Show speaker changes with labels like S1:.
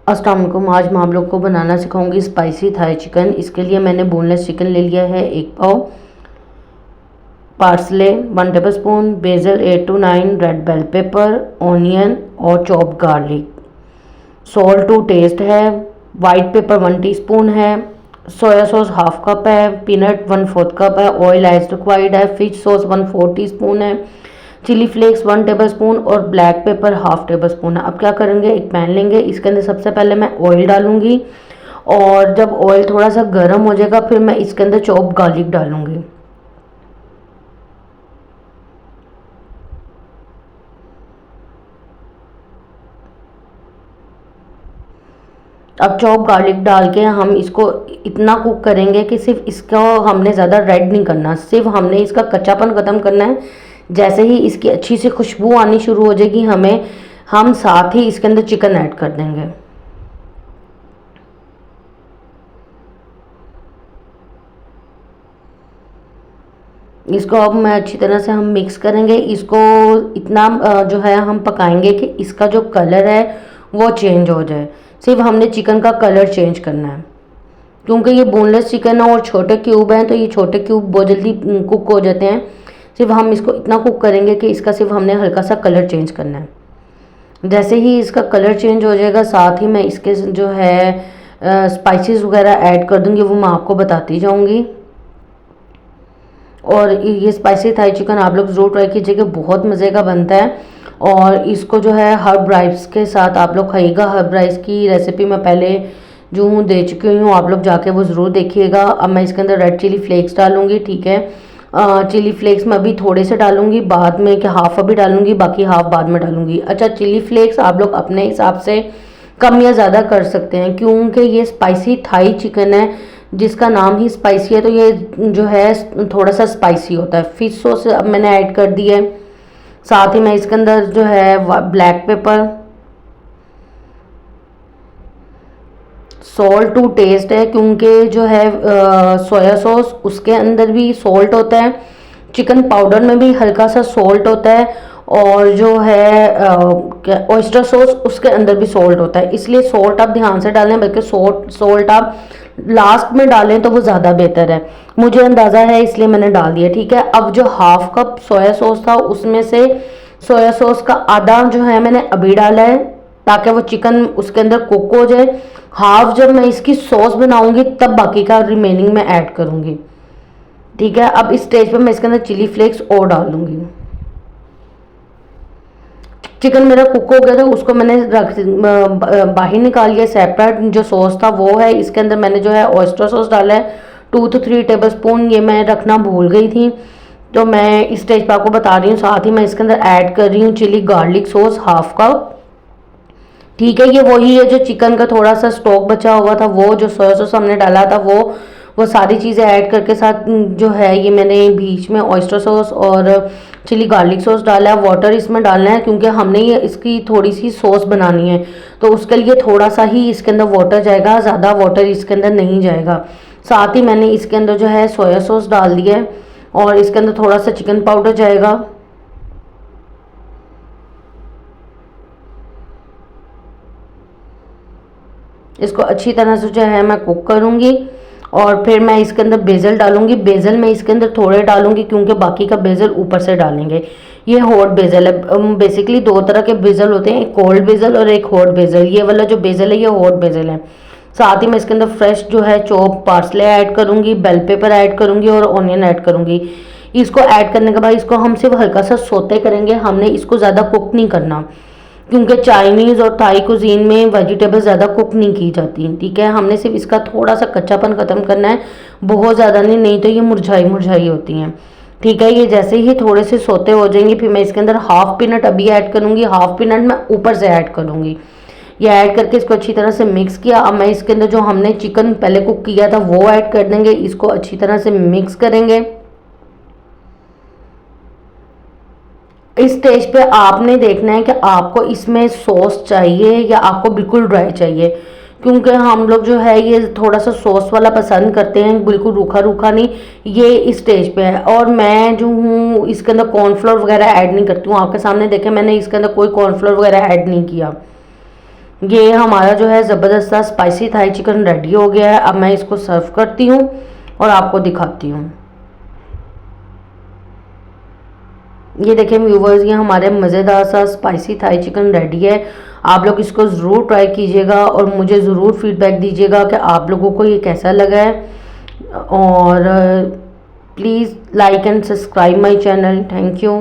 S1: अस्सलाम वालेकुम। आज मैं आप लोग को बनाना सिखाऊंगी स्पाइसी थाई चिकन। इसके लिए मैंने बोनलेस चिकन ले लिया है 1 पाव, parsley 1 tablespoon, basil 8 to 9, red bell pepper, onion और chopped garlic, salt to taste है, वाइट पेपर 1 टीस्पून है, सोया सॉस हाफ कप है, पीनट 1/4 कप है, ऑयल एज रिक्वायर्ड है, फिश सॉस 1/4 टीस्पून है, चिली फ्लेक्स 1 टेबलस्पून और black pepper half table spoon है। अब क्या करेंगे, एक पैन लेंगे, इसके अंदर सबसे पहले मैं ऑयल डालूंगी और जब ऑयल थोड़ा सा गर्म हो जाएगा फिर मैं इसके अंदर चॉप्ड गार्लिक डालूंगी। अब चॉप गार्लिक डाल के हम इसको इतना कुक करेंगे कि सिर्फ इसको हमने ज़्यादा रेड नहीं करना, सिर्फ हमने इसका कच्चापन ख़त्म करना है। जैसे ही इसकी अच्छी सी खुशबू आनी शुरू हो जाएगी हम साथ ही इसके अंदर चिकन ऐड कर देंगे। इसको अब मैं अच्छी तरह से हम मिक्स करेंगे। इसको इतना जो है हम पकाएंगे कि इसका जो कलर है वो चेंज हो जाए। सिर्फ हमने चिकन का कलर चेंज करना है, क्योंकि ये बोनलेस चिकन है और छोटे क्यूब हैं तो ये छोटे क्यूब बहुत जल्दी कुक हो जाते हैं। सिर्फ हम इसको इतना कुक करेंगे कि इसका सिर्फ हमने हल्का सा कलर चेंज करना है। जैसे ही इसका कलर चेंज हो जाएगा साथ ही मैं इसके जो है स्पाइसेस वगैरह ऐड कर दूंगी, वो मैं आपको बताती जाऊंगी। और ये स्पाइसी थाई चिकन आप लोग ज़रूर ट्राई कीजिएगा, बहुत मज़े का बनता है। और इसको जो है हर्ब राइस के साथ आप लोग खाइएगा। हर्ब राइस की रेसिपी मैं पहले जो हूँ दे चुकी हूँ, आप लोग जाके वो ज़रूर देखिएगा। अब मैं इसके अंदर रेड चिली फ्लेक्स डालूंगी, ठीक है। चिली फ्लेक्स मैं अभी थोड़े से डालूंगी बाद में, कि हाफ अभी डालूंगी बाकी हाफ बाद में डालूंगी। अच्छा, चिली फ्लेक्स आप लोग अपने हिसाब से कम या ज़्यादा कर सकते हैं, क्योंकि ये स्पाइसी थाई चिकन है, जिसका नाम ही स्पाइसी है तो ये जो है थोड़ा सा स्पाइसी होता है। फिश सॉस अब मैंने ऐड कर दी है, साथ ही मैं इसके अंदर जो है black pepper, salt to taste है, क्योंकि जो है सोया सॉस उसके अंदर भी सॉल्ट होता है, चिकन पाउडर में भी हल्का सा सॉल्ट होता है, और जो है ऑयस्टर सॉस उसके अंदर भी सॉल्ट होता है। इसलिए सॉल्ट आप ध्यान से डालें, बल्कि सॉल्ट आप लास्ट में डालें तो वो ज़्यादा बेहतर है। मुझे अंदाज़ा है इसलिए मैंने डाल दिया, ठीक है। अब जो हाफ कप सोया सॉस था उसमें से सोया सॉस का आधा जो है मैंने अभी डाला है, ताकि वो चिकन उसके अंदर कुक हो जाए। हाफ जब मैं इसकी सॉस बनाऊंगी तब बाकी का रिमेनिंग में ऐड करूंगी, ठीक है। अब इस स्टेज पे मैं इसके अंदर चिली फ्लेक्स और डाल दूंगी। चिकन मेरा कुक हो गया था, उसको मैंने बाहर निकाल लिया। सेपरेट जो सॉस था वो है, इसके अंदर मैंने जो है ऑयस्टर सॉस डाला है 2 to 3 टेबल स्पून। ये मैं रखना भूल गई थी तो मैं इस स्टेज पर आपको बता रही हूँ। साथ ही मैं इसके अंदर ऐड कर रही हूँ chilli garlic sauce half cup, ठीक है। ये वही है जो चिकन का थोड़ा सा स्टॉक बचा हुआ था, वो जो सोया सॉस हमने डाला था वो सारी चीज़ें ऐड करके साथ जो है ये मैंने बीच में ऑयस्टर सॉस और चिली गार्लिक सॉस डाला है। वाटर इसमें डालना है क्योंकि हमने ये इसकी थोड़ी सी सॉस बनानी है, तो उसके लिए थोड़ा सा ही इसके अंदर वाटर जाएगा, ज़्यादा वाटर इसके अंदर नहीं जाएगा। साथ ही मैंने इसके अंदर जो है सोया सॉस डाल दिया है और इसके अंदर थोड़ा सा चिकन पाउडर जाएगा। इसको अच्छी तरह से जो है मैं कुक करूँगी और फिर मैं इसके अंदर बेसल डालूंगी। बेसल मैं इसके अंदर थोड़े डालूंगी क्योंकि बाकी का बेसल ऊपर से डालेंगे। ये हॉट बेसल है। बेसिकली 2 तरह के बेसल होते हैं, एक कोल्ड बेसल और एक हॉट बेसल। ये वाला जो बेसल है ये हॉट बेसल है। साथ ही मैं इसके अंदर फ्रेश जो है चॉप पार्सले ऐड करूंगी, बेल पेपर ऐड करूंगी और ऑनियन ऐड करूंगी। इसको ऐड करने के बाद इसको हम सिर्फ हल्का सा सोते करेंगे, हमने इसको ज़्यादा कुक नहीं करना, क्योंकि चाइनीज़ और थाई कुजीन में वेजिटेबल ज़्यादा कुक नहीं की जाती, ठीक है। हमने सिर्फ इसका थोड़ा सा कच्चापन ख़त्म करना है, बहुत ज़्यादा नहीं तो ये मुरझाई मुरझाई होती हैं, ठीक है। ये जैसे ही थोड़े से सोते हो जाएंगे फिर मैं इसके अंदर हाफ पीनट अभी ऐड करूँगी, हाफ पीनट मैं ऊपर से ऐड करूँगी। ये ऐड करके इसको अच्छी तरह से मिक्स किया। अब मैं इसके अंदर जो हमने चिकन पहले कुक किया था वो ऐड कर देंगे, इसको अच्छी तरह से मिक्स करेंगे। इस स्टेज पे आपने देखना है कि आपको इसमें सॉस चाहिए या आपको बिल्कुल ड्राई चाहिए, क्योंकि हम लोग जो है ये थोड़ा सा सॉस वाला पसंद करते हैं, बिल्कुल रूखा रूखा नहीं। ये इस स्टेज पे है और मैं जो हूँ इसके अंदर कॉर्नफ्लोर वगैरह ऐड नहीं करती हूँ। आपके सामने देखें मैंने इसके अंदर कोई कॉर्नफ्लोर वगैरह ऐड नहीं किया, ये हमारा जो है ज़बरदस्त सा स्पाइसी थाई चिकन रेडी हो गया है। अब मैं इसको सर्व करती हूँ और आपको दिखाती हूँ। ये देखें व्यूवर्स, ये हमारे मज़ेदार सा स्पाइसी थाई चिकन रेडी है। आप लोग इसको ज़रूर ट्राई कीजिएगा और मुझे ज़रूर फीडबैक दीजिएगा कि आप लोगों को ये कैसा लगा है। और please like and subscribe my channel. Thank you.